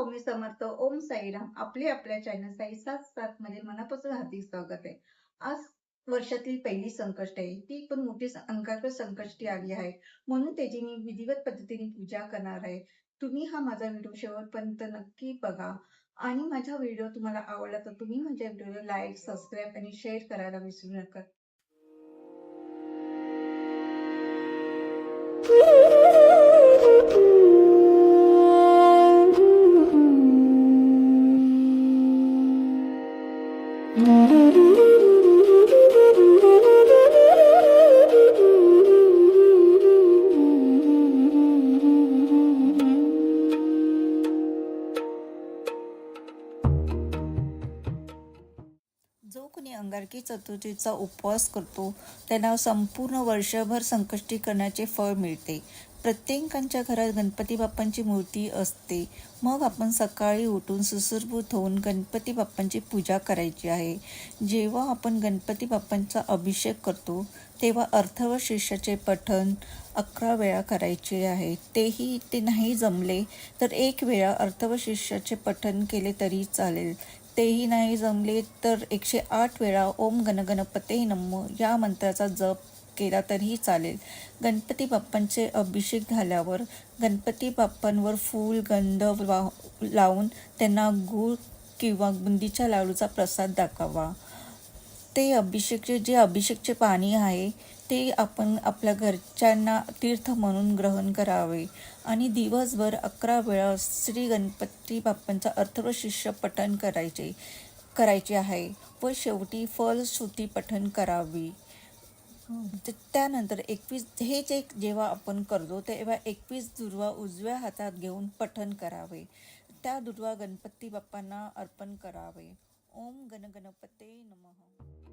स्वामी समर्थ. ओम साईराम. आपल्या चॅनल साई सात सात मध्ये मनापासून हार्दिक स्वागत आहे. आज वर्षातील पहिली संकष्ट आहे. ती पण मोठी अंगारक संकष्टी आली आहे. म्हणून त्याची मी विधिवत पद्धतीने पूजा करणार आहे. तुम्ही हा माझा व्हिडिओ शेवटपर्यंत नक्की बघा. आणि माझा व्हिडिओ तुम्हाला आवडला तर तुम्ही माझ्या व्हिडिओला लाईक, सबस्क्राईब आणि शेअर करायला विसरू नका. जो कोणी अंगारकी चतुर्थीचा उपवास करतो त्यांना संपूर्ण वर्षभर संकष्टी करण्याचे फळ मिळते. प्रत्येकाच्या घरात गणपती बाप्पांची मूर्ती असते. मग आपण सकाळी उठून सुसुरभूत होऊन गणपती बाप्पांची पूजा करायची आहे. जेव्हा आपण गणपती बाप्पांचा अभिषेक करतो तेव्हा अथर्व शीर्षाचे पठण 11 वेळा करायचे आहे. ते नाही जमले तर 1 वेळा अथर्व शीर्षाचे पठण केले तरी चालेल. तेही नाही जमले तर 108 वेळा ओम गणगणपते नमः या मंत्राचा जप केला तरीही चालेल. गणपती बाप्पांचे अभिषेक झाल्यावर गणपती बाप्पांवर फूल गंध लावून त्यांना गूळ किंवा बुंदीच्या लाडूचा प्रसाद दाखवा. ते अभिषेकचे पाणी आहे ते आपण आपल्या घरच्यांना तीर्थ म्हणून ग्रहण करावे आणि दिवसभर 11 वेळा श्री गणपती बाप्पांचा अथर्व शीर्ष पठण करायचे आहे व शेवटी फलश्रुती पठण करावी. त्यानंतर 21 हे जे जेव्हा आपण करतो तेव्हा 21 दुर्वा उजव्या हातात घेऊन पठण करावे. त्या दुर्वा गणपती बाप्पांना अर्पण करावे. ओम गणगणपते नमः.